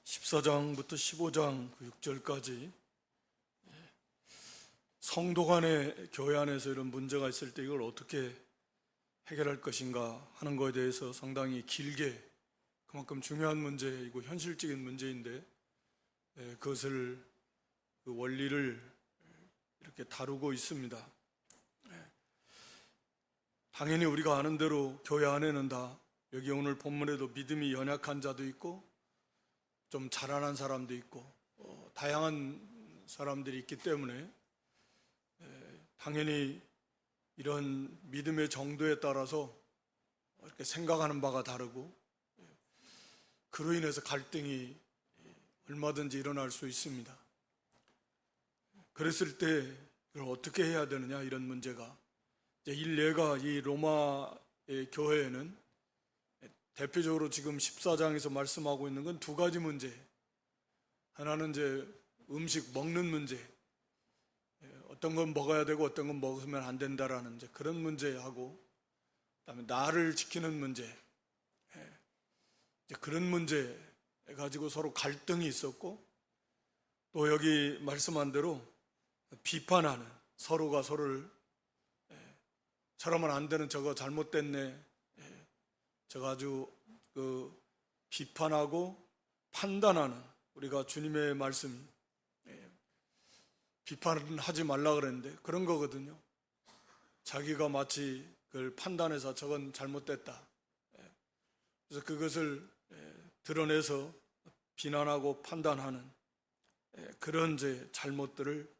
14장부터 15장 6절까지 성도 간의 교회 안에서 이런 문제가 있을 때 이걸 어떻게 해결할 것인가 하는 것에 대해서 상당히 길게, 그만큼 중요한 문제이고 현실적인 문제인데 그것을, 그 원리를 이렇게 다루고 있습니다. 당연히 우리가 아는 대로 교회 안에는 다, 여기 오늘 본문에도 믿음이 연약한 자도 있고 좀 자라난 사람도 있고 다양한 사람들이 있기 때문에 당연히 이런 믿음의 정도에 따라서 이렇게 생각하는 바가 다르고 그로 인해서 갈등이 얼마든지 일어날 수 있습니다. 그랬을 때 이걸 어떻게 해야 되느냐, 이런 문제가. 일례가 이 로마의 교회에는 대표적으로 지금 14장에서 말씀하고 있는 건 두 가지 문제. 하나는 이제 음식 먹는 문제, 어떤 건 먹어야 되고 어떤 건 먹으면 안 된다라는 이제 그런 문제하고, 그다음에 나를 지키는 문제, 이제 그런 문제 가지고 서로 갈등이 있었고, 또 여기 말씀한 대로 비판하는, 서로가 서로를 저러면 안 되는, 저거 잘못됐네, 저거 아주 비판하고 판단하는, 우리가 주님의 말씀, 비판은 하지 말라 그랬는데 그런 거거든요. 자기가 마치 그걸 판단해서 저건 잘못됐다, 그래서 그것을 드러내서 비난하고 판단하는 그런 이제 잘못들을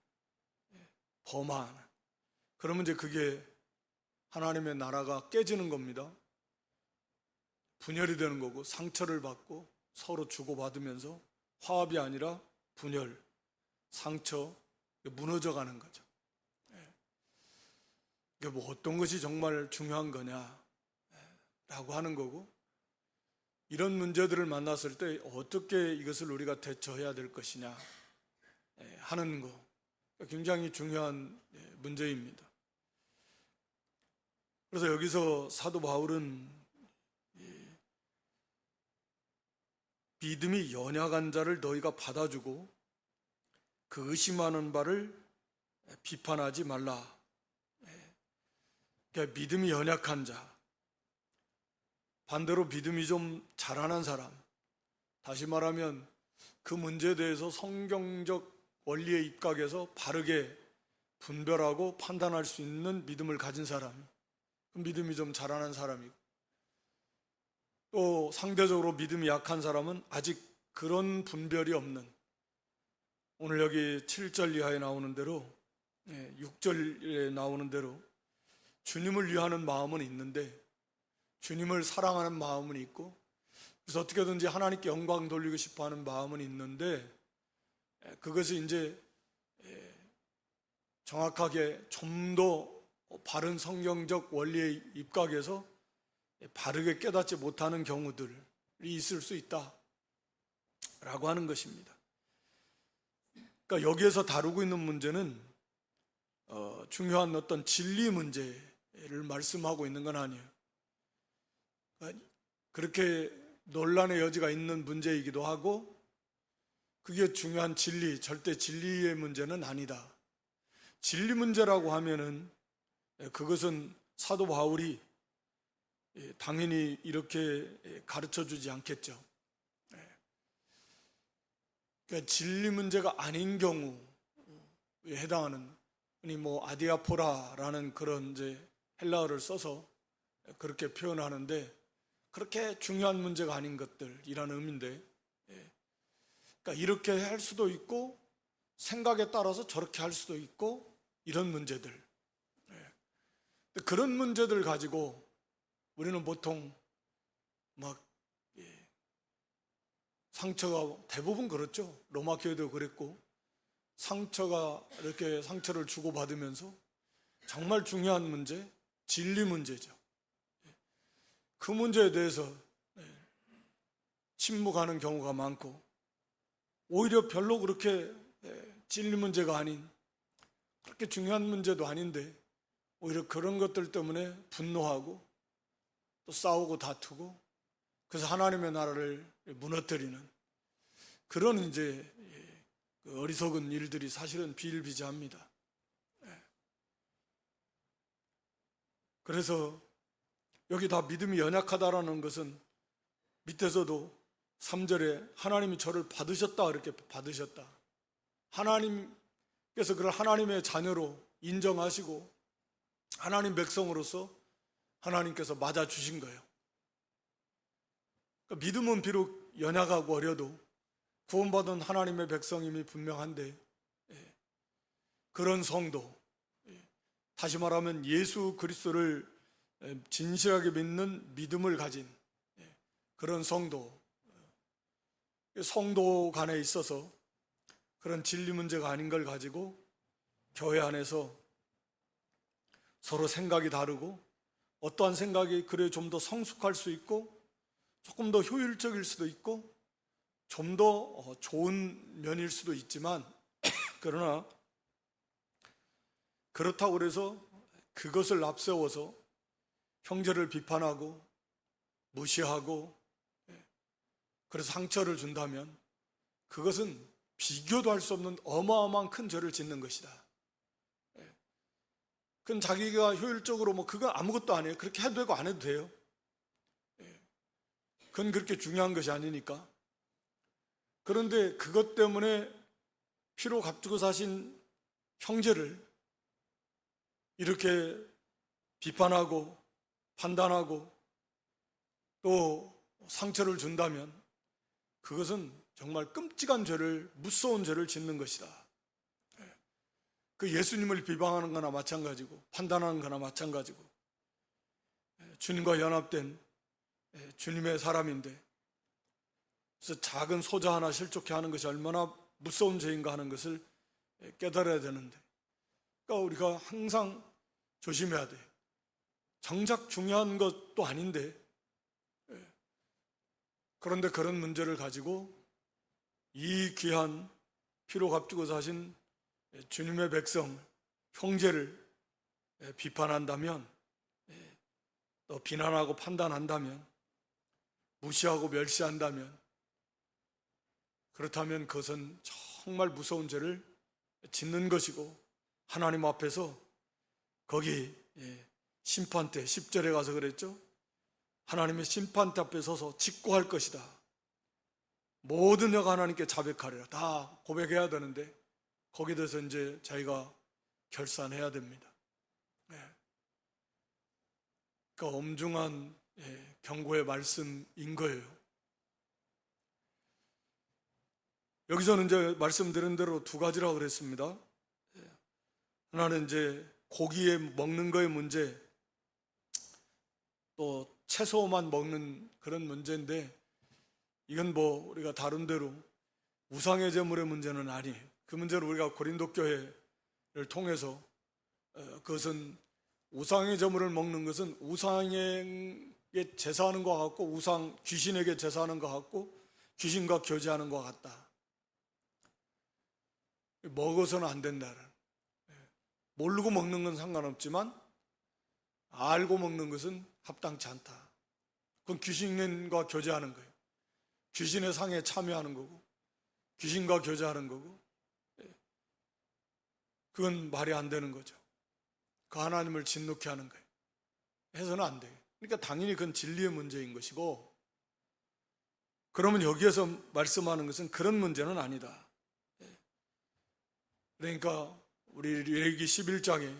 범하는, 그러면 이제 그게 하나님의 나라가 깨지는 겁니다. 분열이 되는 거고, 상처를 받고 서로 주고받으면서 화합이 아니라 분열, 상처, 무너져 가는 거죠. 이게 뭐 어떤 것이 정말 중요한 거냐라고 하는 거고, 이런 문제들을 만났을 때 어떻게 이것을 우리가 대처해야 될 것이냐 하는 거, 굉장히 중요한 문제입니다. 그래서 여기서 사도 바울은 믿음이 연약한 자를 너희가 받아주고 그 의심하는 바를 비판하지 말라. 그러니까 믿음이 연약한 자, 반대로 믿음이 좀 자라난 사람, 다시 말하면 그 문제에 대해서 성경적 원리의 입각에서 바르게 분별하고 판단할 수 있는 믿음을 가진 사람, 믿음이 좀 자라난 사람이고, 또 상대적으로 믿음이 약한 사람은 아직 그런 분별이 없는, 오늘 여기 7절 이하에 나오는 대로, 6절에 나오는 대로 주님을 위하는 마음은 있는데, 주님을 사랑하는 마음은 있고, 그래서 어떻게든지 하나님께 영광 돌리고 싶어 하는 마음은 있는데, 그것이 이제 정확하게 좀 더 바른 성경적 원리의 입각에서 바르게 깨닫지 못하는 경우들이 있을 수 있다라고 하는 것입니다. 그러니까 여기에서 다루고 있는 문제는 중요한 어떤 진리 문제를 말씀하고 있는 건 아니에요. 그러니까 그렇게 논란의 여지가 있는 문제이기도 하고, 그게 중요한 진리, 절대 진리의 문제는 아니다. 진리 문제라고 하면은 그것은 사도 바울이 당연히 이렇게 가르쳐 주지 않겠죠. 그러니까 진리 문제가 아닌 경우에 해당하는, 뭐 아디아포라라는 그런 이제 헬라어를 써서 그렇게 표현하는데, 그렇게 중요한 문제가 아닌 것들이라는 의미인데, 그러니까 이렇게 할 수도 있고 생각에 따라서 저렇게 할 수도 있고, 이런 문제들, 그런 문제들 가지고 우리는 보통 막 상처가 대부분 그렇죠. 로마 교회도 그랬고, 상처가 이렇게 상처를 주고받으면서 정말 중요한 문제, 진리 문제죠. 그 문제에 대해서 침묵하는 경우가 많고, 오히려 별로 그렇게 진리 문제가 아닌, 그렇게 중요한 문제도 아닌데 오히려 그런 것들 때문에 분노하고 또 싸우고 다투고, 그래서 하나님의 나라를 무너뜨리는 그런 이제 그 어리석은 일들이 사실은 비일비재합니다. 그래서 여기 다 믿음이 연약하다라는 것은 밑에서도 3절에 하나님이 저를 받으셨다 이렇게 받으셨다. 하나님께서 그를 하나님의 자녀로 인정하시고 하나님 백성으로서 하나님께서 맞아주신 거예요. 그러니까 믿음은 비록 연약하고 어려도 구원받은 하나님의 백성임이 분명한데 그런 성도, 다시 말하면 예수 그리스도를 진실하게 믿는 믿음을 가진 그런 성도 간에 있어서 그런 진리 문제가 아닌 걸 가지고 교회 안에서 서로 생각이 다르고 어떠한 생각이 그래 좀 더 성숙할 수 있고 조금 더 효율적일 수도 있고 좀 더 좋은 면일 수도 있지만 그러나 그렇다고 해서 그것을 앞세워서 형제를 비판하고 무시하고 그래서 상처를 준다면 그것은 비교도 할 수 없는 어마어마한 큰 죄를 짓는 것이다. 그건 자기가 효율적으로 그건 아무것도 아니에요. 그렇게 해도 되고 안 해도 돼요. 그건 그렇게 중요한 것이 아니니까. 그런데 그것 때문에 피로 값주고 사신 형제를 이렇게 비판하고 판단하고 또 상처를 준다면 그것은 정말 끔찍한 죄를, 무서운 죄를 짓는 것이다. 그 예수님을 비방하는 거나 마찬가지고 판단하는 거나 마찬가지고 주님과 연합된 주님의 사람인데 그래서 작은 소자 하나 실족해 하는 것이 얼마나 무서운 죄인가 하는 것을 깨달아야 되는데 그러니까 우리가 항상 조심해야 돼. 정작 중요한 것도 아닌데 그런데 그런 문제를 가지고 이 귀한 피로 값주고 사신 주님의 백성, 형제를 비판한다면 또 비난하고 판단한다면 무시하고 멸시한다면 그렇다면 그것은 정말 무서운 죄를 짓는 것이고 하나님 앞에서 거기 심판대 10절에 가서 그랬죠. 하나님의 심판대 앞에 서서 직고할 것이다. 모든 여가 하나님께 자백하리라. 다 고백해야 되는데 거기에 대해서 이제 자기가 결산해야 됩니다. 그러니까 엄중한 경고의 말씀인 거예요. 여기서는 이제 말씀드린 대로 두 가지라고 그랬습니다. 하나는 이제 고기에 먹는 거의 문제, 또 채소만 먹는 그런 문제인데 이건 우리가 다른 대로 우상의 제물의 문제는 아니에요. 그 문제를 우리가 고린도 교회를 통해서 그것은 우상의 제물을 먹는 것은 우상에게 제사하는 것 같고 귀신에게 제사하는 것 같고 귀신과 교제하는 것 같다. 먹어서는 안 된다는. 모르고 먹는 건 상관없지만 알고 먹는 것은 합당치 않다. 그건 귀신과 교제하는 거예요. 귀신의 상에 참여하는 거고 귀신과 교제하는 거고 그건 말이 안 되는 거죠. 그 하나님을 진노케 하는 거예요. 해서는 안 돼요. 그러니까 당연히 그건 진리의 문제인 것이고 그러면 여기에서 말씀하는 것은 그런 문제는 아니다. 그러니까 우리 레위기 11장에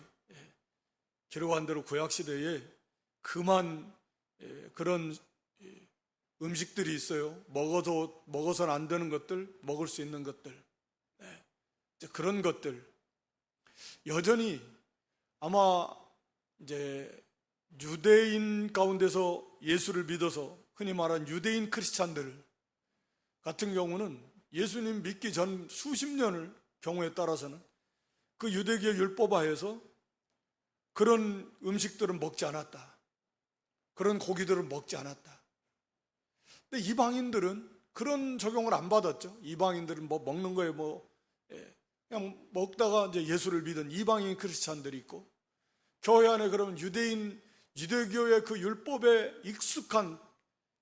기록한 대로 구약시대에 그만 그런 음식들이 있어요. 먹어서는 안 되는 것들, 먹을 수 있는 것들. 그런 것들. 여전히 아마 이제 유대인 가운데서 예수를 믿어서 흔히 말하는 유대인 크리스찬들 같은 경우는 예수님 믿기 전 수십 년을 경우에 따라서는 그 유대교의 율법하에서 그런 음식들은 먹지 않았다. 그런 고기들은 먹지 않았다. 근데 이방인들은 그런 적용을 안 받았죠. 이방인들은 먹는 거에 그냥 먹다가 이제 예수를 믿은 이방인 크리스찬들이 있고 교회 안에 그러면 유대교의 그 율법에 익숙한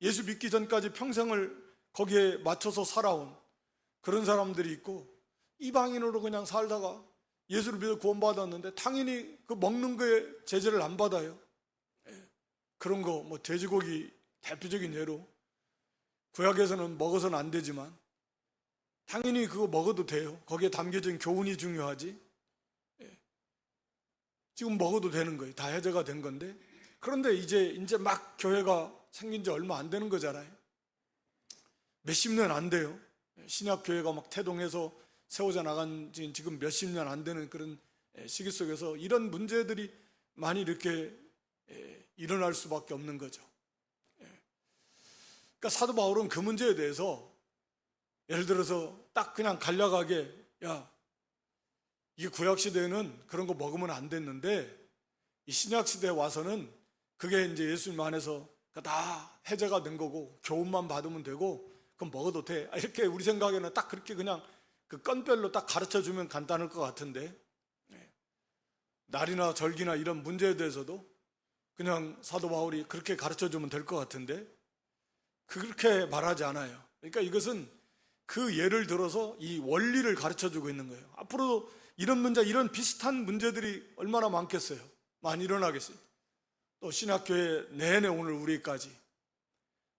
예수 믿기 전까지 평생을 거기에 맞춰서 살아온 그런 사람들이 있고, 이방인으로 그냥 살다가 예수를 믿어 구원받았는데 당연히 그 먹는 거에 제재를 안 받아요. 그런 거, 뭐 돼지고기 대표적인 예로, 구약에서는 먹어서는 안 되지만 당연히 그거 먹어도 돼요. 거기에 담겨진 교훈이 중요하지. 지금 먹어도 되는 거예요. 다 해제가 된 건데. 그런데 이제 막 교회가 생긴 지 얼마 안 되는 거잖아요. 몇십 년 안 돼요. 신약 교회가 막 태동해서 세워져 나간 지 지금 몇십 년 안 되는 그런 시기 속에서 이런 문제들이 많이 이렇게 일어날 수밖에 없는 거죠. 그러니까 사도 바울은 그 문제에 대해서 예를 들어서 딱 그냥 간략하게, 야, 이게 구약 시대에는 그런 거 먹으면 안 됐는데 이 신약 시대에 와서는 그게 이제 예수님 안에서 다 해제가 된 거고 교훈만 받으면 되고 그럼 먹어도 돼. 이렇게 우리 생각에는 딱 그렇게 그냥 그 건별로 딱 가르쳐 주면 간단할 것 같은데, 날이나 절기나 이런 문제에 대해서도 그냥 사도 바울이 그렇게 가르쳐 주면 될 것 같은데 그렇게 말하지 않아요. 그러니까 이것은 그 예를 들어서 이 원리를 가르쳐 주고 있는 거예요. 앞으로도 이런 문제, 이런 비슷한 문제들이 얼마나 많겠어요. 많이 일어나겠어요. 또 신학교회 내내 오늘 우리까지.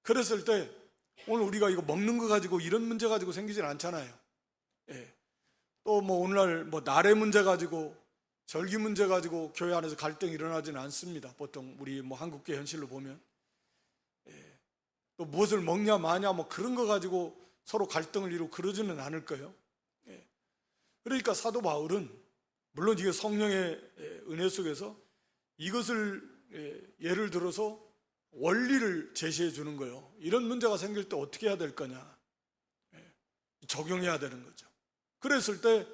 그랬을 때 오늘 우리가 이거 먹는 거 가지고 이런 문제 가지고 생기진 않잖아요. 또 뭐 오늘날 뭐 날의 문제 가지고 절기 문제 가지고 교회 안에서 갈등이 일어나지는 않습니다. 보통 우리 뭐 한국교회 현실로 보면. 또 무엇을 먹냐 마냐 뭐 그런 거 가지고 서로 갈등을 이루고 그러지는 않을 거예요. 그러니까 사도 바울은 물론 이게 성령의 은혜 속에서 이것을 예를 들어서 원리를 제시해 주는 거예요. 이런 문제가 생길 때 어떻게 해야 될 거냐, 적용해야 되는 거죠. 그랬을 때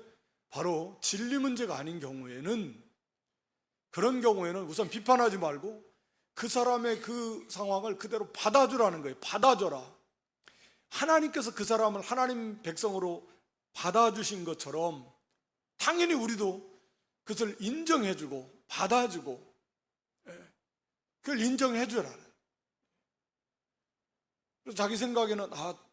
바로 진리 문제가 아닌 경우에는, 그런 경우에는 우선 비판하지 말고 그 사람의 그 상황을 그대로 받아주라는 거예요. 받아줘라. 하나님께서 그 사람을 하나님 백성으로 받아주신 것처럼 당연히 우리도 그것을 인정해주고 받아주고 그걸 인정해주라는. 그래서 자기 생각에는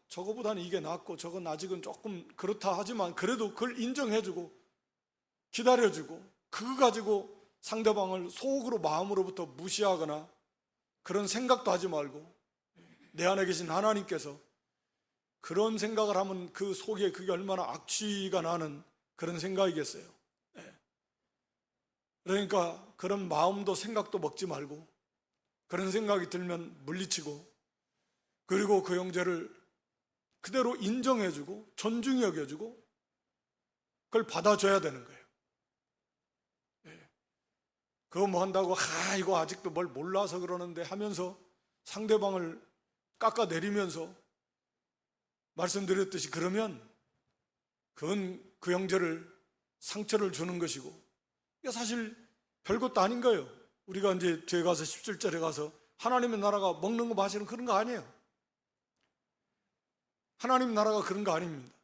저거보다는 이게 낫고 저건 아직은 조금 그렇다 하지만 그래도 그걸 인정해주고 기다려주고 그거 가지고 상대방을 속으로 마음으로부터 무시하거나 그런 생각도 하지 말고, 내 안에 계신 하나님께서 그런 생각을 하면 그 속에 그게 얼마나 악취가 나는 그런 생각이겠어요. 그러니까 그런 마음도 생각도 먹지 말고 그런 생각이 들면 물리치고, 그리고 그 형제를 그대로 인정해주고 존중히 여겨주고 그걸 받아줘야 되는 거예요. 그거 뭐 한다고 이거 아직도 뭘 몰라서 그러는데 하면서 상대방을 깎아내리면서 말씀드렸듯이 그러면 그건 그 형제를 상처를 주는 것이고, 이게 사실 별것도 아닌 거예요. 우리가 이제 뒤에 가서 17절에 가서 하나님의 나라가 먹는 거 마시는 그런 거 아니에요. 하나님 나라가 그런 거 아닙니다.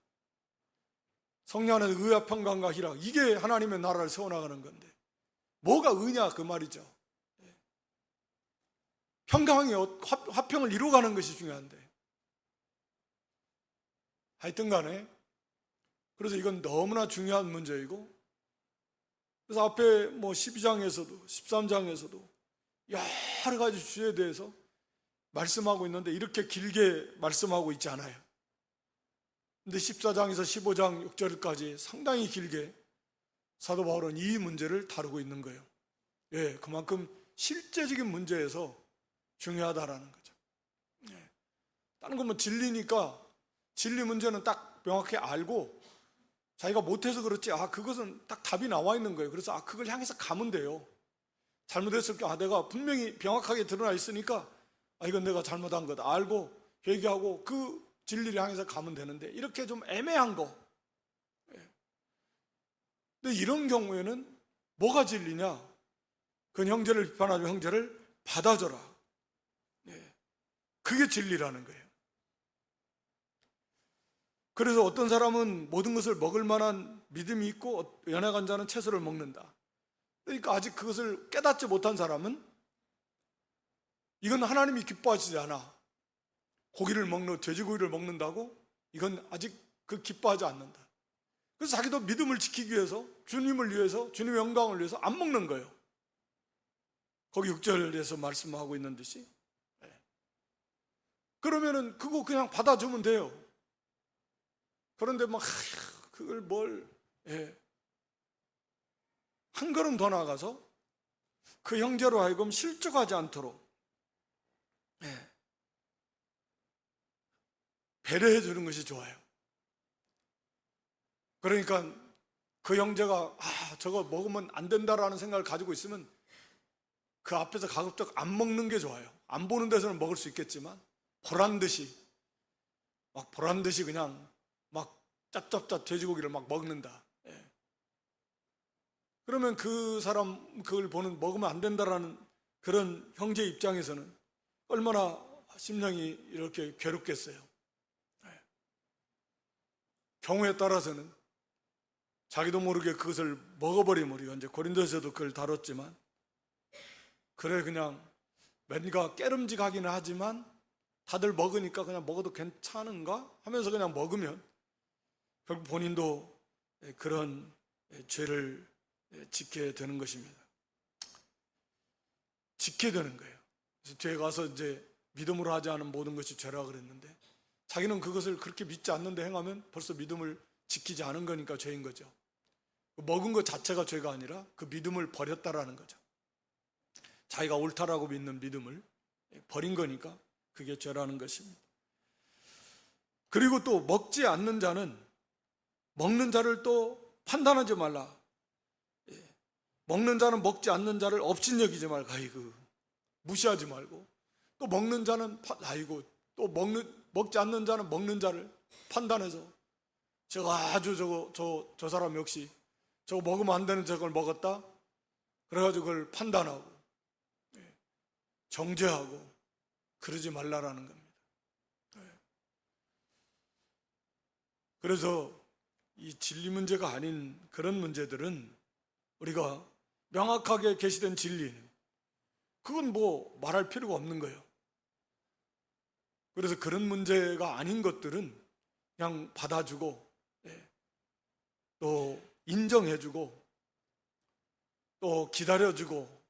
성령 안에서 의와 평강과 희락, 이게 하나님의 나라를 세워나가는 건데 뭐가 의냐 그 말이죠. 평강이 화평을 이루어가는 것이 중요한데, 하여튼 간에 그래서 이건 너무나 중요한 문제이고, 그래서 앞에 뭐 12장에서도 13장에서도 여러 가지 주제에 대해서 말씀하고 있는데 이렇게 길게 말씀하고 있지 않아요. 근데 14장에서 15장 6절까지 상당히 길게 사도 바울은 이 문제를 다루고 있는 거예요. 그만큼 실제적인 문제에서 중요하다라는 거죠. 다른 건 뭐 진리니까 진리 문제는 딱 명확히 알고 자기가 못해서 그렇지 그것은 딱 답이 나와 있는 거예요. 그래서 그걸 향해서 가면 돼요. 잘못했을 때 내가 분명히 명확하게 드러나 있으니까 이건 내가 잘못한 거다 알고 회개하고 그 진리를 향해서 가면 되는데, 이렇게 좀 애매한 거. 근데 이런 경우에는 뭐가 진리냐? 그 형제를 비판하고 형제를 받아줘라. 그게 진리라는 거예요. 그래서 어떤 사람은 모든 것을 먹을 만한 믿음이 있고 연약한 자는 채소를 먹는다. 그러니까 아직 그것을 깨닫지 못한 사람은 이건 하나님이 기뻐하시지 않아. 고기를 돼지고기를 먹는다고 이건 아직 그 기뻐하지 않는다. 그래서 자기도 믿음을 지키기 위해서, 주님을 위해서, 주님의 영광을 위해서 안 먹는 거예요. 거기 6절에서 말씀하고 있는 듯이. 그러면은 그거 그냥 받아주면 돼요. 그런데 막 그걸 한 걸음 더 나가서 그 형제로 하여금 실족하지 않도록 배려해 주는 것이 좋아요. 그러니까 그 형제가 저거 먹으면 안 된다라는 생각을 가지고 있으면 그 앞에서 가급적 안 먹는 게 좋아요. 안 보는 데서는 먹을 수 있겠지만 보란 듯이 그냥 막 짭짭짭 돼지고기를 막 먹는다. 그러면 그 사람 그걸 먹으면 안 된다라는 그런 형제 입장에서는 얼마나 심령이 이렇게 괴롭겠어요. 경우에 따라서는 자기도 모르게 그것을 먹어버리면, 우리가 이제 고린도에서도 그걸 다뤘지만, 그래 그냥 뭔가 깨름직하기는 하지만 다들 먹으니까 그냥 먹어도 괜찮은가 하면서 그냥 먹으면 결국 본인도 그런 죄를 짓게 되는 것입니다. 짓게 되는 거예요. 그래서 뒤에 가서 이제 믿음으로 하지 않은 모든 것이 죄라 그랬는데, 자기는 그것을 그렇게 믿지 않는데 행하면 벌써 믿음을 지키지 않은 거니까 죄인 거죠. 먹은 것 자체가 죄가 아니라 그 믿음을 버렸다라는 거죠. 자기가 옳다라고 믿는 믿음을 버린 거니까 그게 죄라는 것입니다. 그리고 또 먹지 않는 자는 먹는 자를 또 판단하지 말라. 먹는 자는 먹지 않는 자를 업신여기지 말고, 무시하지 말고, 또 먹는 자는 또 먹지 않는 자는 먹는 자를 판단해서 제가 아주 저 사람 역시 저거 먹으면 안 되는 저걸 먹었다, 그래가지고 그걸 판단하고 정죄하고 그러지 말라라는 겁니다. 그래서 이 진리 문제가 아닌 그런 문제들은 우리가 명확하게 계시된 진리는 그건 말할 필요가 없는 거예요. 그래서 그런 문제가 아닌 것들은 그냥 받아주고 또 인정해주고 또 기다려주고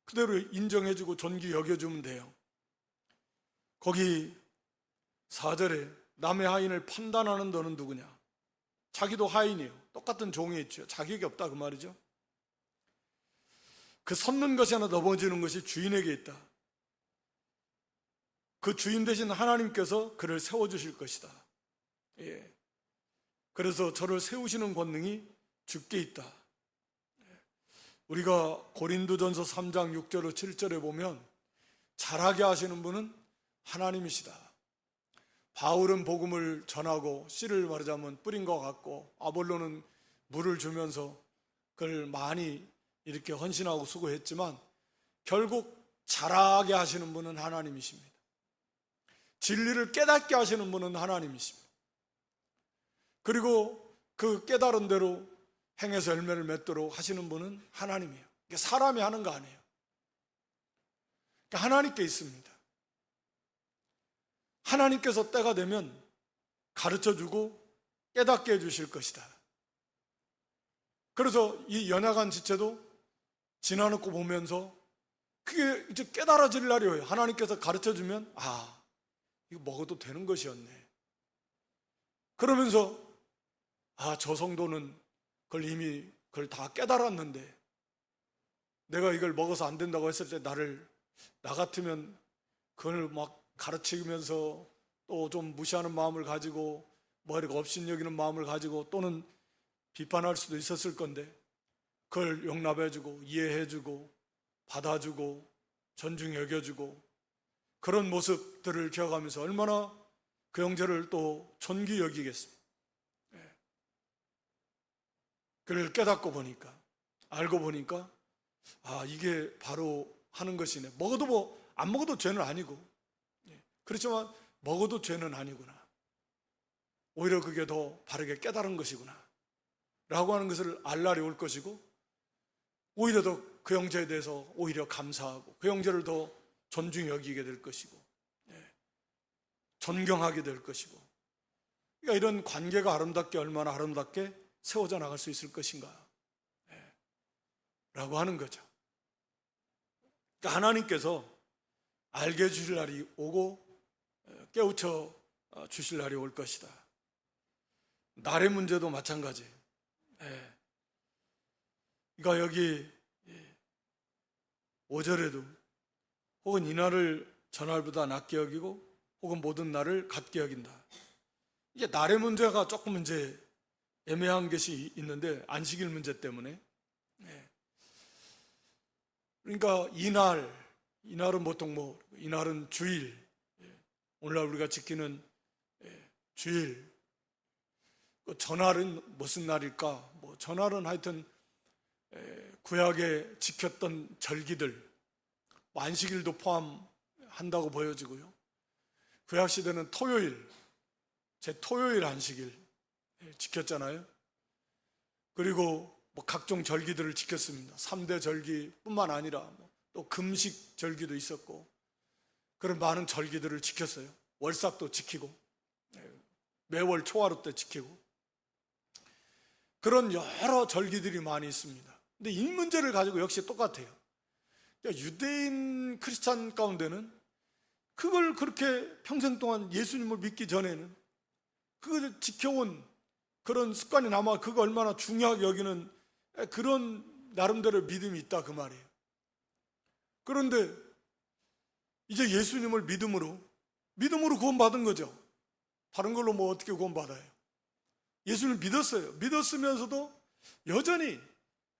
그대로 인정해주고 존귀 여겨주면 돼요. 거기 4절에 남의 하인을 판단하는 너는 누구냐? 자기도 하인이에요. 똑같은 종에 있죠. 자격이 없다 그 말이죠. 그 섰는 것이 하나 넘어지는 것이 주인에게 있다. 그 주인 되신 하나님께서 그를 세워주실 것이다. 그래서 저를 세우시는 권능이 주께 있다. 우리가 고린도전서 3장 6절로 7절에 보면 잘하게 하시는 분은 하나님이시다. 바울은 복음을 전하고 씨를 말하자면 뿌린 것 같고, 아볼로는 물을 주면서 그걸 많이 이렇게 헌신하고 수고했지만 결국 잘하게 하시는 분은 하나님이십니다. 진리를 깨닫게 하시는 분은 하나님이십니다. 그리고 그 깨달은 대로 행해서 열매를 맺도록 하시는 분은 하나님이에요. 사람이 하는 거 아니에요. 하나님께 있습니다. 하나님께서 때가 되면 가르쳐주고 깨닫게 해주실 것이다. 그래서 이 연약한 지체도 지나놓고 보면서 그게 이제 깨달아질 날이 오요. 하나님께서 가르쳐주면 이거 먹어도 되는 것이었네. 그러면서 저 성도는 그걸 이미 다 깨달았는데 내가 이걸 먹어서 안 된다고 했을 때 나 같으면 그걸 막 가르치면서 또 좀 무시하는 마음을 가지고 이렇게 업신여기는 마음을 가지고 또는 비판할 수도 있었을 건데 그걸 용납해주고 이해해주고 받아주고 존중 여겨주고 그런 모습들을 기억하면서 얼마나 그 형제를 또 존귀 여기겠습니까? 그를 깨닫고 보니까, 알고 보니까 이게 바로 하는 것이네. 안 먹어도 죄는 아니고, 그렇지만 먹어도 죄는 아니구나. 오히려 그게 더 바르게 깨달은 것이구나 라고 하는 것을 알 날이 올 것이고, 오히려 더 그 형제에 대해서 오히려 감사하고 그 형제를 더 존중히 여기게 될 것이고 존경하게 될 것이고, 그러니까 이런 관계가 얼마나 아름답게 세워져 나갈 수 있을 것인가 라고 하는 거죠. 그러니까 하나님께서 알게 해주실 날이 오고 깨우쳐 주실 날이 올 것이다. 날의 문제도 마찬가지. 그러니까 여기 5절에도 혹은 이 날을 전날보다 낮게 여기고 혹은 모든 날을 같게 여긴다. 이게 날의 문제가 조금 이제 애매한 것이 있는데, 안식일 문제 때문에. 그러니까 이날은 보통 이날은 주일, 오늘날 우리가 지키는 주일. 전날은 무슨 날일까? 전날은 하여튼 구약에 지켰던 절기들, 안식일도 포함한다고 보여지고요. 구약 시대는 토요일 안식일 지켰잖아요. 그리고 각종 절기들을 지켰습니다. 3대 절기뿐만 아니라 또 금식 절기도 있었고, 그런 많은 절기들을 지켰어요. 월삭도 지키고, 매월 초하루 때 지키고, 그런 여러 절기들이 많이 있습니다. 근데 이 문제를 가지고 역시 똑같아요. 그러니까 유대인 크리스찬 가운데는 그걸 그렇게 평생 동안 예수님을 믿기 전에는 그걸 지켜온 그런 습관이 남아 그거 얼마나 중요하게 여기는 그런 나름대로 믿음이 있다, 그 말이에요. 그런데 이제 예수님을 믿음으로 구원받은 거죠. 다른 걸로 어떻게 구원받아요? 예수를 믿었어요. 믿었으면서도 여전히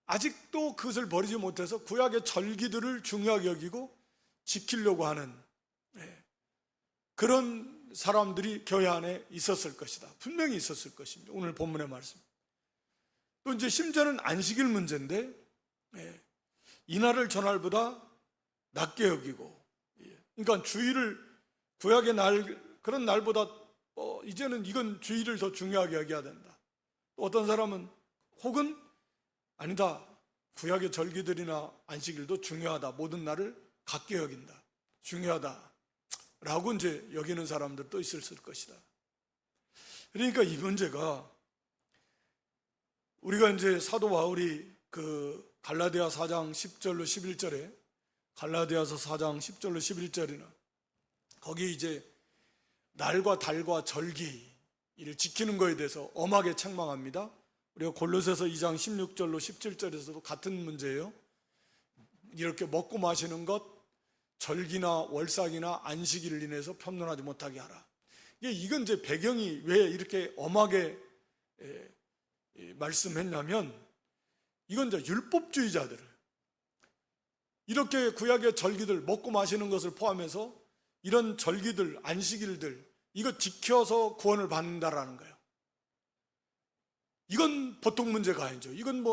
아직도 그것을 버리지 못해서 구약의 절기들을 중요하게 여기고 지키려고 하는 그런 사람들이 교회 안에 있었을 것이다. 분명히 있었을 것입니다. 오늘 본문의 말씀. 또 이제 심지어는 안식일 문제인데, 이날을 전날보다 낮게 여기고, 그러니까 주일을 구약의 그런 날보다 이제는 이건 주일을 더 중요하게 여겨야 된다. 또 어떤 사람은 혹은 아니다, 구약의 절기들이나 안식일도 중요하다, 모든 날을 같게 여긴다, 중요하다 라고 이제 여기는 사람들도 있을 것이다. 그러니까 이 문제가 우리가 이제 사도 바울이 그 갈라디아 4장 10절로 11절에 갈라디아서 4장 10절로 11절이나 거기 이제 날과 달과 절기를 지키는 것에 대해서 엄하게 책망합니다. 우리가 골로새서 2장 16절로 17절에서도 같은 문제예요. 이렇게 먹고 마시는 것, 절기나 월삭이나 안식일을 인해서 편론하지 못하게 하라. 이건 이제 배경이 왜 이렇게 엄하게 말씀했냐면, 이건 이제 율법주의자들을 이렇게 구약의 절기들, 먹고 마시는 것을 포함해서 이런 절기들, 안식일들 이거 지켜서 구원을 받는다라는 거예요. 이건 보통 문제가 아니죠. 이건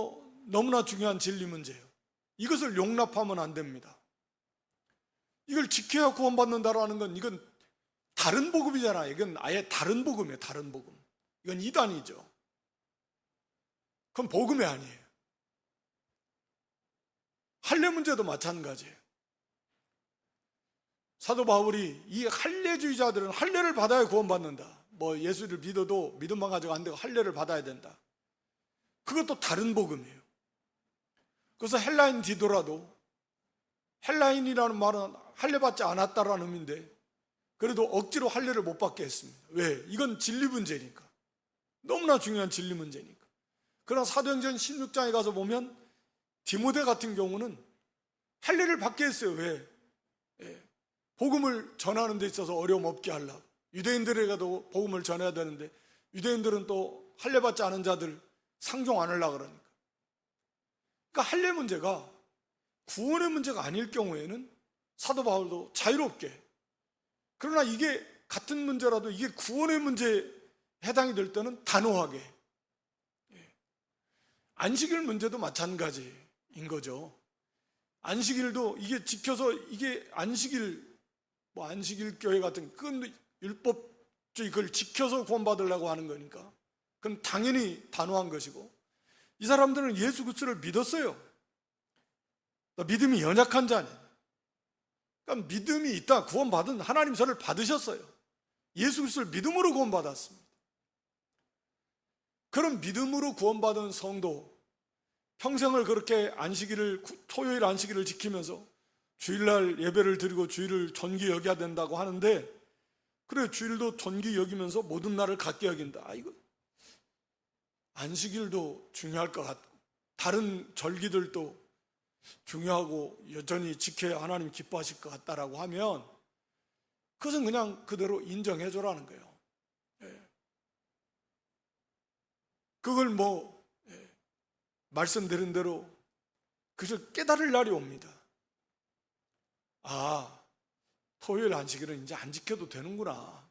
너무나 중요한 진리 문제예요. 이것을 용납하면 안 됩니다. 이걸 지켜야 구원받는다라는 건 이건 다른 복음이잖아요. 이건 아예 다른 복음이에요. 다른 복음. 이건 이단이죠. 그건 복음이 아니에요. 할례 문제도 마찬가지예요. 사도 바울이 이 할례주의자들은 할례를 받아야 구원받는다. 예수를 믿어도 믿음만 가지고 안 되고 할례를 받아야 된다. 그것도 다른 복음이에요. 그래서 헬라인 디도라도, 헬라인이라는 말은 할례 받지 않았다라는 의미인데 그래도 억지로 할례를 못 받게 했습니다. 왜? 이건 진리 문제니까. 너무나 중요한 진리 문제니까. 그러나 사도행전 16장에 가서 보면 디모데 같은 경우는 할례를 받게 했어요. 왜? 복음을 전하는 데 있어서 어려움 없게 하려고. 유대인들에게도 복음을 전해야 되는데 유대인들은 또 할례 받지 않은 자들 상종 안 하려고 그러니까. 그러니까 할례 문제가 구원의 문제가 아닐 경우에는 사도 바울도 자유롭게, 그러나 이게 같은 문제라도 이게 구원의 문제에 해당이 될 때는 단호하게. 안식일 문제도 마찬가지인 거죠. 안식일도 이게 지켜서 이게 안식일 교회 같은 그건 율법주의, 그걸 지켜서 구원받으려고 하는 거니까 그건 당연히 단호한 것이고, 이 사람들은 예수 그리스도를 믿었어요. 믿음이 연약한 자니, 그러니까 믿음이 있다, 구원받은 하나님 저를 받으셨어요. 예수 그리스도를 믿음으로 구원받았습니다. 그런 믿음으로 구원받은 성도, 평생을 그렇게 토요일 안식일을 지키면서 주일날 예배를 드리고 주일을 존귀 여겨야 된다고 하는데, 그래, 주일도 존귀 여기면서 모든 날을 갖게 여긴다. 이거 안식일도 중요할 것 같고 다른 절기들도 중요하고 여전히 지켜야 하나님 기뻐하실 것 같다라고 하면 그것은 그냥 그대로 인정해 줘라는 거예요. 그걸 말씀드린 대로 그것을 깨달을 날이 옵니다. 아, 토요일 안식일은 이제 안 지켜도 되는구나.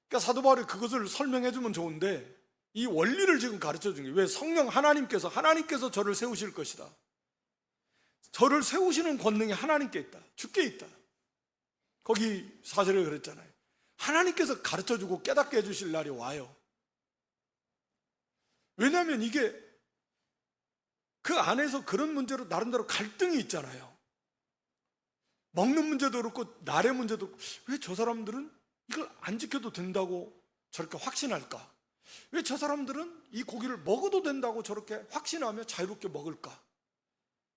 그러니까 사도 바울이 그것을 설명해 주면 좋은데 이 원리를 지금 가르쳐 준 거예요. 왜? 성령 하나님께서 저를 세우실 것이다. 저를 세우시는 권능이 하나님께 있다. 주께 있다. 거기 4절에 그랬잖아요. 하나님께서 가르쳐 주고 깨닫게 해 주실 날이 와요. 왜냐하면 이게 그 안에서 그런 문제로 나름대로 갈등이 있잖아요. 먹는 문제도 그렇고 날의 문제도 그렇고, 왜 저 사람들은 이걸 안 지켜도 된다고 저렇게 확신할까? 왜 저 사람들은 이 고기를 먹어도 된다고 저렇게 확신하며 자유롭게 먹을까?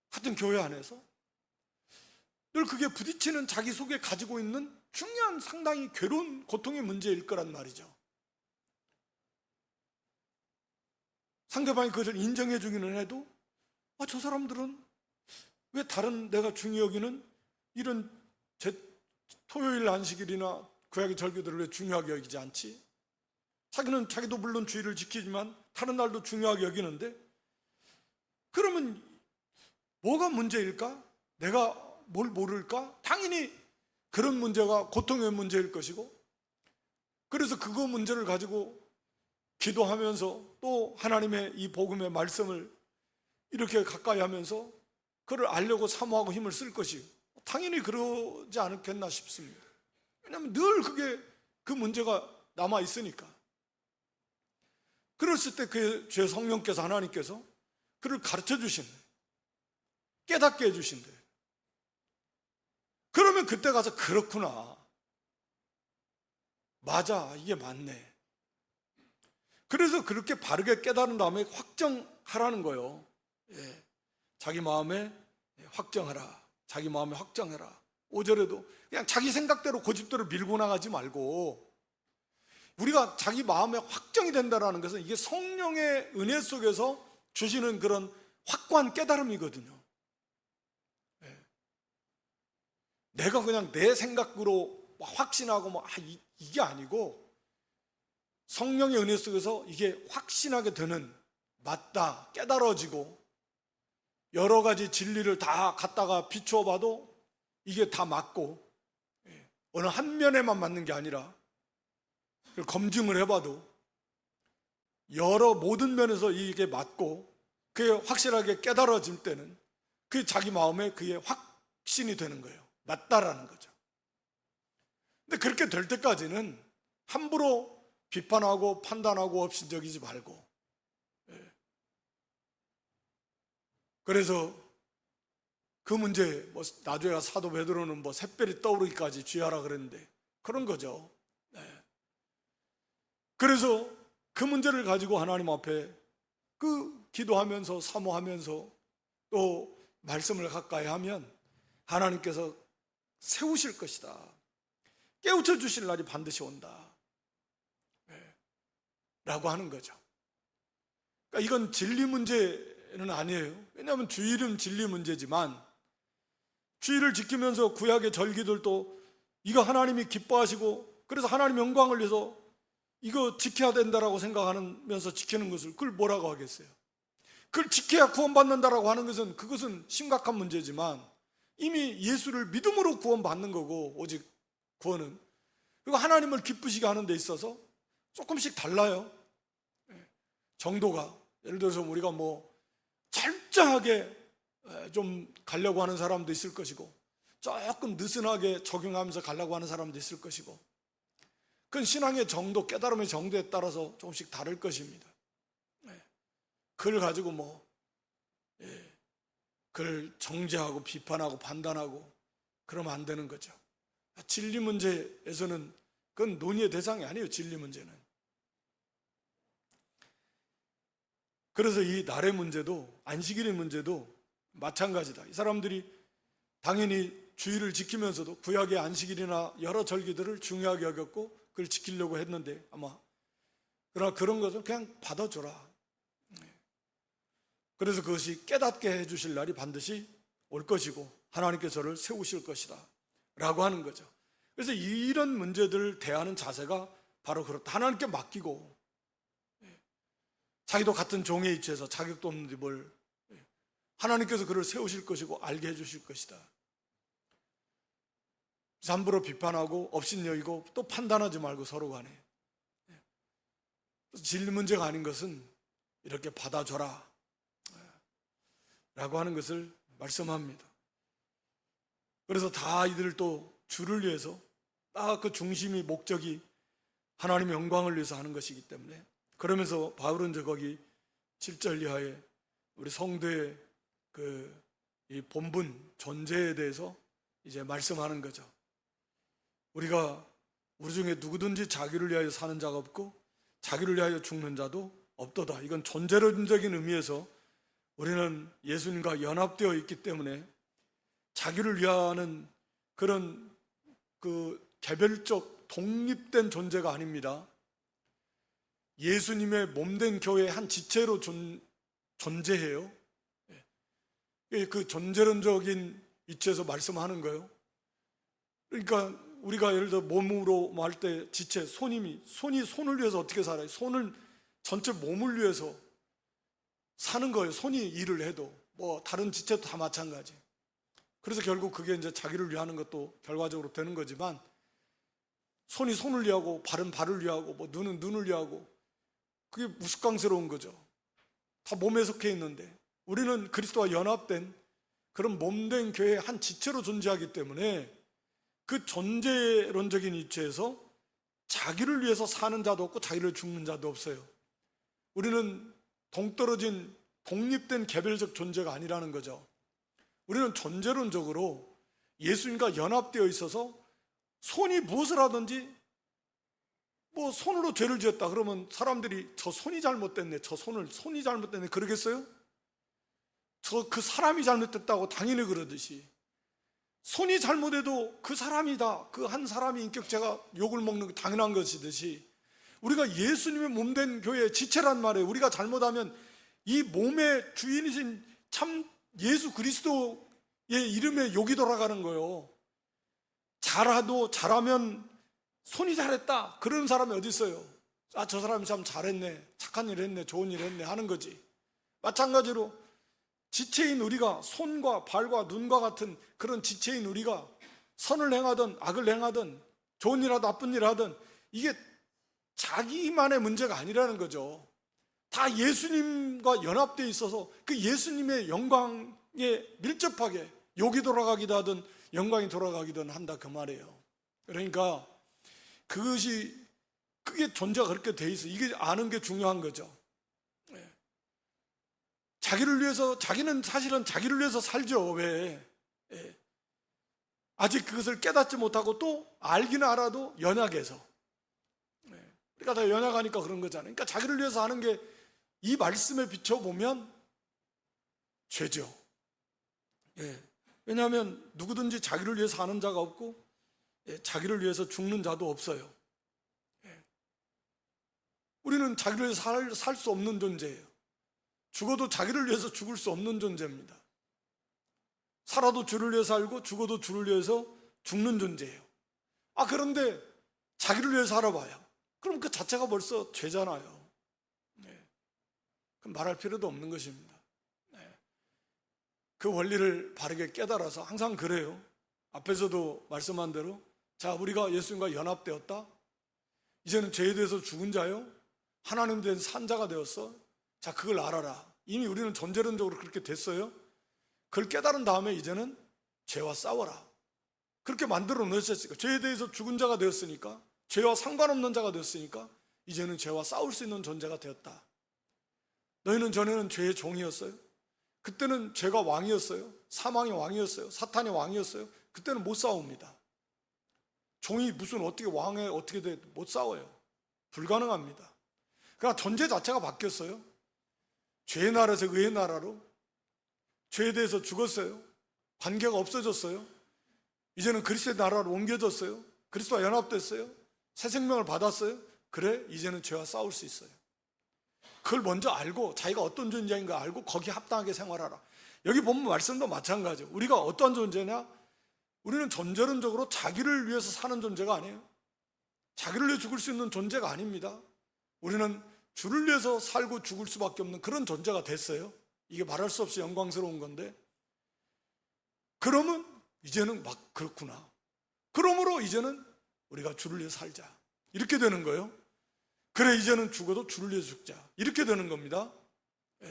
같은 교회 안에서 늘 그게 부딪히는 자기 속에 가지고 있는 중요한 상당히 괴로운 고통의 문제일 거란 말이죠. 상대방이 그것을 인정해 주기는 해도 저 사람들은 왜 다른 내가 중요 여기는 이런 토요일 안식일이나 구약의 절기들을 왜 중요하게 여기지 않지? 자기도 물론 주의를 지키지만 다른 날도 중요하게 여기는데, 그러면 뭐가 문제일까? 내가 뭘 모를까? 당연히 그런 문제가 고통의 문제일 것이고, 그래서 그거 문제를 가지고 기도하면서 또 하나님의 이 복음의 말씀을 이렇게 가까이 하면서 그를 알려고 사모하고 힘을 쓸 것이 당연히 그러지 않겠나 싶습니다. 왜냐하면 늘 그 문제가 남아 있으니까. 그랬을 때 그 죄 성령께서 하나님께서 그를 가르쳐 주신대. 깨닫게 해주신대. 그러면 그때 가서 그렇구나. 맞아, 이게 맞네. 그래서 그렇게 바르게 깨달은 다음에 확정하라는 거예요. 자기 마음에 확정하라. 자기 마음에 확정해라. 5절에도 그냥 자기 생각대로 고집대로 밀고 나가지 말고, 우리가 자기 마음에 확정이 된다는 것은 이게 성령의 은혜 속에서 주시는 그런 확고한 깨달음이거든요. 내가 그냥 내 생각으로 확신하고 이게 아니고 성령의 은혜 속에서 이게 확신하게 되는, 맞다 깨달아지고 여러 가지 진리를 다 갖다가 비추어 봐도 이게 다 맞고 어느 한 면에만 맞는 게 아니라 검증을 해봐도 모든 면에서 이게 맞고 그게 확실하게 깨달아질 때는 그게 자기 마음에 그게 확신이 되는 거예요. 맞다라는 거죠. 근데 그렇게 될 때까지는 함부로 비판하고 판단하고 업신여기지 말고, 그래서 그 문제 나중에 사도 베드로는 샛별이 떠오르기까지 주의하라 그랬는데 그런 거죠. 그래서 그 문제를 가지고 하나님 앞에 기도하면서 사모하면서 또 말씀을 가까이 하면 하나님께서 세우실 것이다. 깨우쳐 주실 날이 반드시 온다. 라고 하는 거죠. 그러니까 이건 진리 문제는 아니에요. 왜냐하면 주일은 진리 문제지만 주일을 지키면서 구약의 절기들도 이거 하나님이 기뻐하시고 그래서 하나님 영광을 위해서 이거 지켜야 된다라고 생각하면서 지키는 것을 그걸 뭐라고 하겠어요? 그걸 지켜야 구원받는다라고 하는 것은 그것은 심각한 문제지만 이미 예수를 믿음으로 구원받는 거고, 오직 구원은 그리고 하나님을 기쁘시게 하는 데 있어서 조금씩 달라요. 정도가, 예를 들어서 우리가 철저하게 좀 가려고 하는 사람도 있을 것이고 조금 느슨하게 적용하면서 가려고 하는 사람도 있을 것이고, 그건 신앙의 정도, 깨달음의 정도에 따라서 조금씩 다를 것입니다. 그걸 가지고 그걸 정죄하고 비판하고 판단하고 그러면 안 되는 거죠. 진리 문제에서는 그건 논의의 대상이 아니에요. 진리 문제는 그래서 이 날의 문제도, 안식일의 문제도 마찬가지다. 이 사람들이 당연히 주의를 지키면서도 구약의 안식일이나 여러 절기들을 중요하게 여겼고 그걸 지키려고 했는데, 아마 그러나 그런 것을 그냥 받아줘라. 그래서 그것이 깨닫게 해주실 날이 반드시 올 것이고 하나님께서 저를 세우실 것이다 라고 하는 거죠. 그래서 이런 문제들을 대하는 자세가 바로 그렇다. 하나님께 맡기고, 자기도 같은 종의 입체에서 자격도 없는데 뭘, 하나님께서 그를 세우실 것이고 알게 해주실 것이다. 함부로 비판하고 업신여기고 또 판단하지 말고 서로 간에 진리 문제가 아닌 것은 이렇게 받아줘라 라고 하는 것을 말씀합니다. 그래서 다 이들 또 주를 위해서, 딱 그 중심이 목적이 하나님의 영광을 위해서 하는 것이기 때문에, 그러면서 바울은 저 거기 7절 이하에 우리 성도의 이 본분, 존재에 대해서 이제 말씀하는 거죠. 우리가 우리 중에 누구든지 자기를 위하여 사는 자가 없고 자기를 위하여 죽는 자도 없도다. 이건 존재론적인 의미에서 우리는 예수님과 연합되어 있기 때문에 자기를 위하는 그런 개별적 독립된 존재가 아닙니다. 예수님의 몸된 교회의 한 지체로 존재해요. 그 존재론적인 위치에서 말씀하는 거예요. 그러니까 우리가 예를 들어 몸으로 말 때 지체, 손이 손을 위해서 어떻게 살아요? 손을 전체 몸을 위해서 사는 거예요. 손이 일을 해도, 뭐 다른 지체도 다 마찬가지. 그래서 결국 그게 이제 자기를 위하는 것도 결과적으로 되는 거지만, 손이 손을 위하고 발은 발을 위하고 뭐 눈은 눈을 위하고, 그게 우스꽝스러운 거죠. 다 몸에 속해 있는데 우리는 그리스도와 연합된 그런 몸된 교회의 한 지체로 존재하기 때문에 그 존재론적인 위치에서 자기를 위해서 사는 자도 없고 자기를 죽는 자도 없어요. 우리는 동떨어진 독립된 개별적 존재가 아니라는 거죠. 우리는 존재론적으로 예수님과 연합되어 있어서 손이 무엇을 하든지, 뭐 손으로 죄를 지었다 그러면 사람들이 저 손이 잘못됐네, 손이 잘못됐네 그러겠어요? 그 사람이 잘못됐다고 당연히 그러듯이, 손이 잘못해도 그 사람이다, 그 한 사람이 인격체가 욕을 먹는 게 당연한 것이듯이, 우리가 예수님의 몸된 교회의 지체란 말이에요. 우리가 잘못하면 이 몸의 주인이신 참 예수 그리스도의 이름에 욕이 돌아가는 거예요. 잘하면 손이 잘했다 그런 사람이 어디 있어요? 아, 저 사람이 참 잘했네, 착한 일 했네, 좋은 일 했네 하는 거지. 마찬가지로 지체인 우리가, 손과 발과 눈과 같은 그런 지체인 우리가 선을 행하든 악을 행하든 좋은 일 하든 나쁜 일 하든 이게 자기만의 문제가 아니라는 거죠. 다 예수님과 연합되어 있어서 그 예수님의 영광에 밀접하게 욕이 돌아가기도 하든 영광이 돌아가기도 한다 그 말이에요. 그러니까 그게 존재가 그렇게 돼 있어. 이게 아는 게 중요한 거죠. 자기를 위해서, 자기는 사실은 자기를 위해서 살죠. 왜? 아직 그것을 깨닫지 못하고 또 알기는 알아도 연약해서. 그러니까 다 연약하니까 그런 거잖아요. 그러니까 자기를 위해서 하는 게 이 말씀에 비춰보면 죄죠. 왜냐하면 누구든지 자기를 위해서 하는 자가 없고 자기를 위해서 죽는 자도 없어요. 우리는 자기를 위해서 살 수 없는 존재예요. 죽어도 자기를 위해서 죽을 수 없는 존재입니다. 살아도 주를 위해서 살고 죽어도 주를 위해서 죽는 존재예요. 그런데 자기를 위해서 살아봐요. 그럼 그 자체가 벌써 죄잖아요. 그럼 말할 필요도 없는 것입니다. 그 원리를 바르게 깨달아서 항상 그래요. 앞에서도 말씀한 대로, 자, 우리가 예수님과 연합되었다. 이제는 죄에 대해서 죽은 자요, 하나님 된 산 자가 되었어. 자, 그걸 알아라. 이미 우리는 존재론적으로 그렇게 됐어요. 그걸 깨달은 다음에 이제는 죄와 싸워라. 그렇게 만들어 놓으셨으니까, 죄에 대해서 죽은 자가 되었으니까, 죄와 상관없는 자가 되었으니까 이제는 죄와 싸울 수 있는 존재가 되었다. 너희는 전에는 죄의 종이었어요. 그때는 죄가 왕이었어요. 사망의 왕이었어요. 사탄의 왕이었어요. 그때는 못 싸웁니다. 종이 무슨 어떻게 왕에 어떻게 돼, 못 싸워요. 불가능합니다. 그러나 존재 자체가 바뀌었어요. 죄의 나라에서 의의 나라로, 죄에 대해서 죽었어요. 관계가 없어졌어요. 이제는 그리스도의 나라로 옮겨졌어요. 그리스도와 연합됐어요. 새 생명을 받았어요. 그래, 이제는 죄와 싸울 수 있어요. 그걸 먼저 알고 자기가 어떤 존재인가 알고 거기에 합당하게 생활하라. 여기 보면 말씀도 마찬가지예요. 우리가 어떤 존재냐? 우리는 전제론적으로 자기를 위해서 사는 존재가 아니에요. 자기를 위해 죽을 수 있는 존재가 아닙니다. 우리는 주를 위해서 살고 죽을 수밖에 없는 그런 존재가 됐어요. 이게 말할 수 없이 영광스러운 건데, 그러면 이제는 막 그렇구나. 그러므로 이제는 우리가 주를 위해 살자. 이렇게 되는 거예요. 그래, 이제는 죽어도 주를 위해 죽자. 이렇게 되는 겁니다. 예.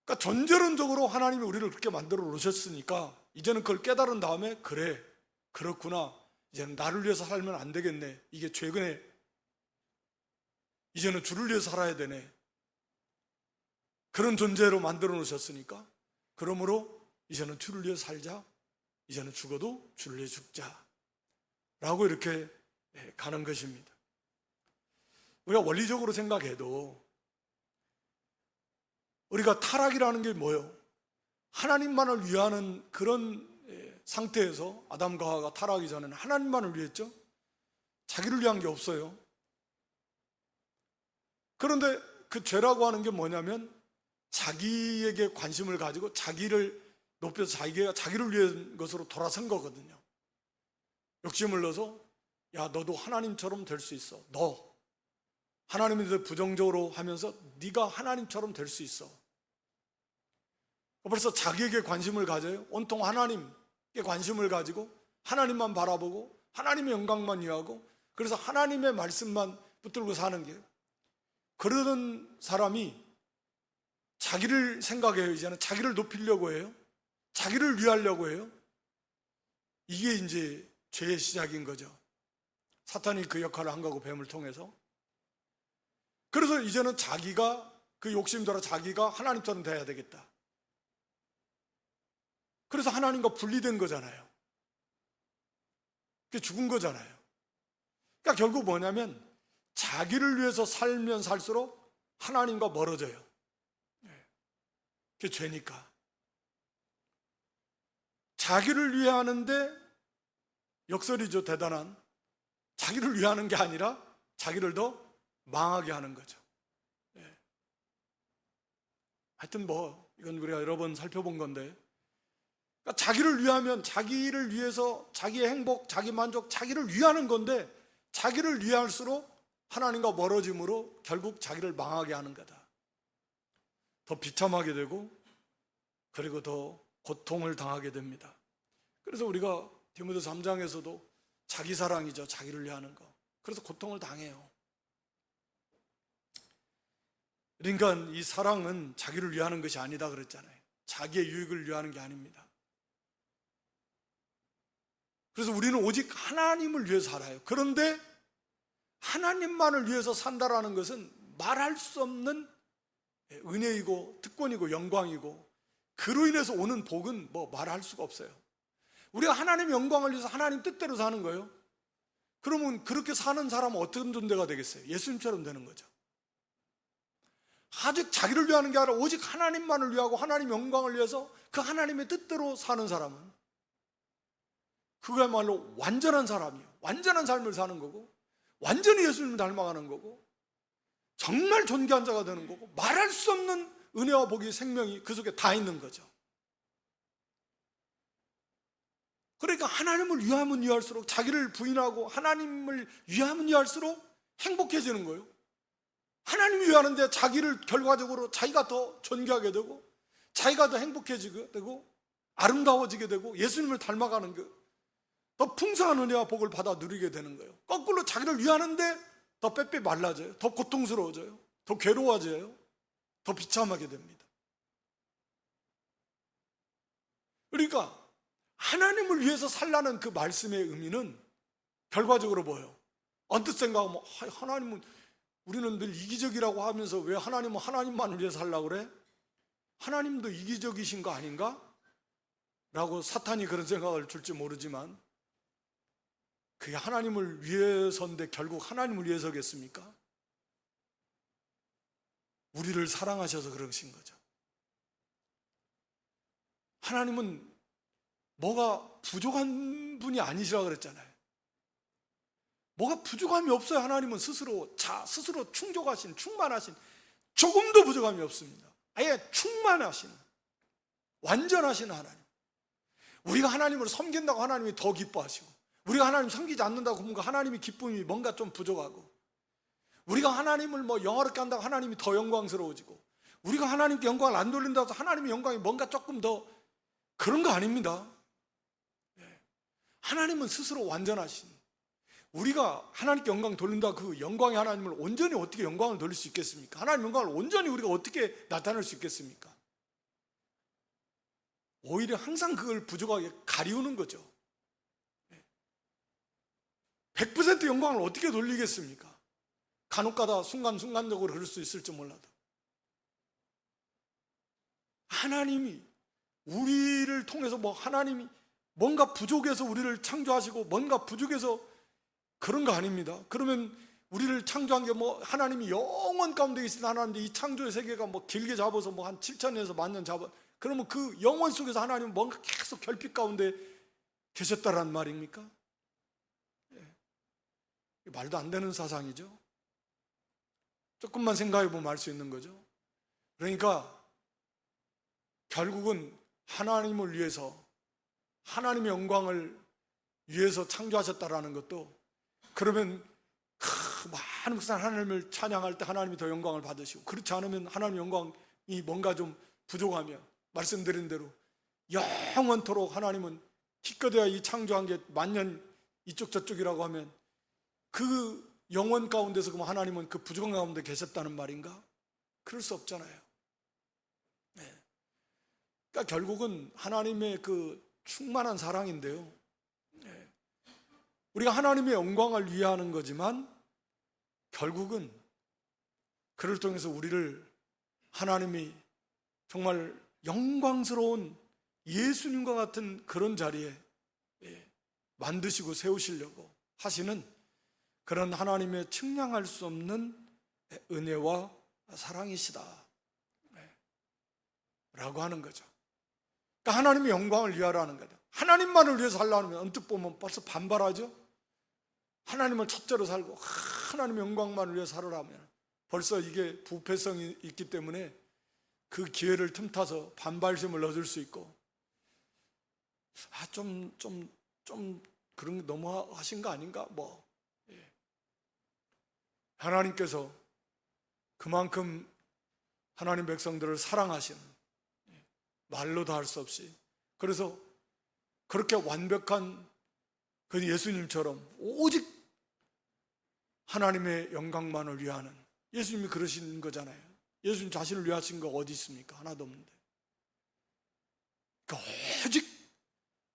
그러니까 전제론적으로 하나님이 우리를 그렇게 만들어 놓으셨으니까 이제는 그걸 깨달은 다음에, 그래, 그렇구나. 이제는 나를 위해서 살면 안 되겠네. 이게 최근에 이제는 주를 위해서 살아야 되네. 그런 존재로 만들어 놓으셨으니까, 그러므로 이제는 주를 위해서 살자. 이제는 죽어도 주를 위해 죽자. 라고 이렇게 가는 것입니다. 우리가 원리적으로 생각해도 우리가 타락이라는 게 뭐예요? 하나님만을 위하는 그런 상태에서 아담과 하와가 타락하기 전에는 하나님만을 위했죠. 자기를 위한 게 없어요. 그런데 그 죄라고 하는 게 뭐냐면 자기에게 관심을 가지고 자기를 높여서 자기를 위한 것으로 돌아선 거거든요. 욕심을 넣어서, 야, 너도 하나님처럼 될 수 있어. 너 하나님에 대해서 부정적으로 하면서 네가 하나님처럼 될 수 있어. 벌써 자기에게 관심을 가져요. 온통 하나님께 관심을 가지고 하나님만 바라보고 하나님의 영광만 위하고, 그래서 하나님의 말씀만 붙들고 사는 게, 그러던 사람이 자기를 생각해요. 이제는 자기를 높이려고 해요. 자기를 위하려고 해요. 이게 이제 죄의 시작인 거죠. 사탄이 그 역할을 한 거고, 뱀을 통해서. 그래서 이제는 자기가 그 욕심대로 자기가 하나님처럼 돼야 되겠다. 그래서 하나님과 분리된 거잖아요. 그게 죽은 거잖아요. 그러니까 결국 뭐냐면 자기를 위해서 살면 살수록 하나님과 멀어져요. 그게 죄니까. 자기를 위해 하는데 역설이죠. 대단한. 자기를 위해 하는 게 아니라 자기를 더 망하게 하는 거죠. 하여튼 이건 우리가 여러 번 살펴본 건데, 그러니까 자기를 위하면 자기를 위해서 자기의 행복, 자기 만족, 자기를 위하는 건데, 자기를 위할수록 하나님과 멀어짐으로 결국 자기를 망하게 하는 거다. 더 비참하게 되고, 그리고 더 고통을 당하게 됩니다. 그래서 우리가 디모데서 3장에서도 자기 사랑이죠. 자기를 위하는 거. 그래서 고통을 당해요. 그러니까 이 사랑은 자기를 위하는 것이 아니다 그랬잖아요. 자기의 유익을 위하는 게 아닙니다. 그래서 우리는 오직 하나님을 위해서 살아요. 그런데 하나님만을 위해서 산다라는 것은 말할 수 없는 은혜이고 특권이고 영광이고, 그로 인해서 오는 복은 말할 수가 없어요. 우리가 하나님의 영광을 위해서 하나님 뜻대로 사는 거예요. 그러면 그렇게 사는 사람은 어떤 존재가 되겠어요? 예수님처럼 되는 거죠. 아직 자기를 위하는 게 아니라 오직 하나님만을 위하고 하나님 영광을 위해서 그 하나님의 뜻대로 사는 사람은 그거야말로 완전한 사람이에요. 완전한 삶을 사는 거고, 완전히 예수님을 닮아가는 거고, 정말 존귀한 자가 되는 거고, 말할 수 없는 은혜와 복이, 생명이 그 속에 다 있는 거죠. 그러니까 하나님을 위하면 위할수록, 자기를 부인하고 하나님을 위하면 위할수록 행복해지는 거예요. 하나님을 위하는데 자기를 결과적으로 자기가 더 존귀하게 되고, 자기가 더 행복해지게 되고, 아름다워지게 되고, 예수님을 닮아가는 거, 더 풍성한 은혜와 복을 받아 누리게 되는 거예요. 거꾸로 자기를 위하는데 더 빼빼 말라져요. 더 고통스러워져요. 더 괴로워져요. 더 비참하게 됩니다. 그러니까 하나님을 위해서 살라는 그 말씀의 의미는 결과적으로 뭐예요? 언뜻 생각하면 하나님은, 우리는 늘 이기적이라고 하면서 왜 하나님은 하나님만을 위해서 살라고 그래? 하나님도 이기적이신 거 아닌가? 라고 사탄이 그런 생각을 줄지 모르지만, 그게 하나님을 위해서인데 결국 하나님을 위해서겠습니까? 우리를 사랑하셔서 그러신 거죠. 하나님은 뭐가 부족한 분이 아니시라 그랬잖아요. 뭐가 부족함이 없어요. 하나님은 스스로 충족하신, 충만하신, 조금도 부족함이 없습니다. 아예 충만하신, 완전하신 하나님. 우리가 하나님을 섬긴다고 하나님이 더 기뻐하시고, 우리가 하나님 섬기지 않는다고 뭔가 하나님이 기쁨이 뭔가 좀 부족하고, 우리가 하나님을 뭐 영화롭게 한다고 하나님이 더 영광스러워지고, 우리가 하나님께 영광을 안 돌린다고 해서 하나님의 영광이 뭔가 조금 더, 그런 거 아닙니다. 하나님은 스스로 완전하신, 우리가 하나님께 영광 돌린다, 그 영광의 하나님을 온전히 어떻게 영광을 돌릴 수 있겠습니까? 하나님 영광을 온전히 우리가 어떻게 나타낼 수 있겠습니까? 오히려 항상 그걸 부족하게 가리우는 거죠. 100% 영광을 어떻게 돌리겠습니까? 간혹가다 순간순간적으로 그럴 수 있을지 몰라도 하나님이 우리를 통해서 하나님이 뭔가 부족해서 우리를 창조하시고 뭔가 부족해서 그런 거 아닙니다. 그러면 우리를 창조한 게 하나님이 영원 가운데 계신 하나님인데, 이 창조의 세계가 길게 잡아서 한 7천년에서 10,000년 잡아, 그러면 그 영원 속에서 하나님은 뭔가 계속 결핍 가운데 계셨다란 말입니까? 말도 안 되는 사상이죠. 조금만 생각해 보면 알 수 있는 거죠. 그러니까 결국은 하나님을 위해서, 하나님의 영광을 위해서 창조하셨다라는 것도, 그러면 많은 것은 하나님을 찬양할 때 하나님이 더 영광을 받으시고, 그렇지 않으면 하나님의 영광이 뭔가 좀 부족하면, 말씀드린 대로 영원토록 하나님은 기껏해야 이 창조한 게 만년 이쪽 저쪽이라고 하면 그 영원 가운데서 그럼 하나님은 그 부족한 가운데 계셨다는 말인가? 그럴 수 없잖아요. 그러니까 결국은 하나님의 그 충만한 사랑인데요, 우리가 하나님의 영광을 위하는 거지만 결국은 그를 통해서 우리를 하나님이 정말 영광스러운 예수님과 같은 그런 자리에 만드시고 세우시려고 하시는 그런 하나님의 측량할 수 없는 은혜와 사랑이시다 라고 하는 거죠. 그러니까 하나님의 영광을 위하라는 거죠. 하나님만을 위해서 살려면 언뜻 보면 벌써 반발하죠. 하나님을 첫째로 살고 하나님의 영광만을 위해서 살으라면 벌써 이게 부패성이 있기 때문에 그 기회를 틈타서 반발심을 얻을 수 있고, 좀 그런 게 너무 하신 거 아닌가? 하나님께서 그만큼 하나님 백성들을 사랑하시는, 말로도 할 수 없이, 그래서 그렇게 완벽한 그 예수님처럼 오직 하나님의 영광만을 위하는, 예수님이 그러신 거잖아요. 예수님 자신을 위하신 거 어디 있습니까? 하나도 없는데. 그러니까 오직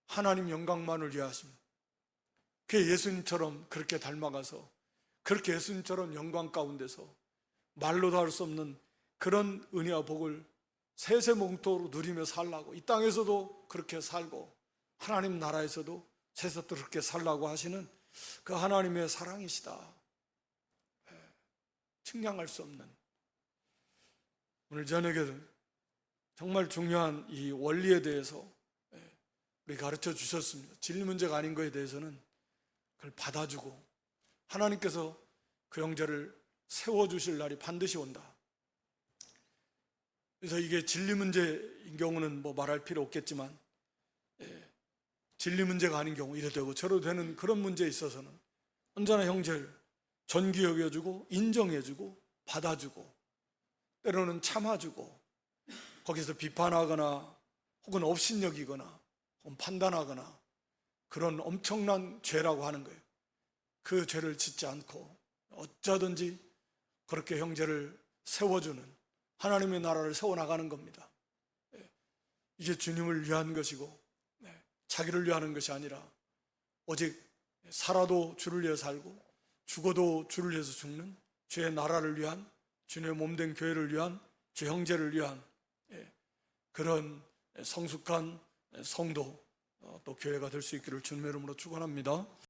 하나님 영광만을 위하십니다. 그 예수님처럼 그렇게 닮아가서, 그렇게 예수님처럼 영광 가운데서 말로도 할 수 없는 그런 은혜와 복을 세세몽토로 누리며 살라고, 이 땅에서도 그렇게 살고 하나님 나라에서도 세상도 그렇게 살라고 하시는 그 하나님의 사랑이시다. 측량할 수 없는. 오늘 저녁에는 정말 중요한 이 원리에 대해서 우리 가르쳐 주셨습니다. 진리 문제가 아닌 것에 대해서는 그걸 받아주고 하나님께서 그 형제를 세워주실 날이 반드시 온다. 그래서 이게 진리 문제인 경우는 말할 필요 없겠지만, 진리 문제가 아닌 경우, 이래 되고 저래 되는 그런 문제에 있어서는 언제나 형제를 존귀 여겨주고 인정해주고 받아주고 때로는 참아주고, 거기서 비판하거나 혹은 업신여기거나 혹은 판단하거나 그런 엄청난 죄라고 하는 거예요. 그 죄를 짓지 않고 어쩌든지 그렇게 형제를 세워주는, 하나님의 나라를 세워나가는 겁니다. 이게 주님을 위한 것이고 자기를 위하는 것이 아니라 오직 살아도 주를 위해 살고 죽어도 주를 위해서 죽는, 주의 나라를 위한, 주님의 몸된 교회를 위한, 주 형제를 위한 그런 성숙한 성도, 또 교회가 될 수 있기를 주님의 이름으로 축원합니다.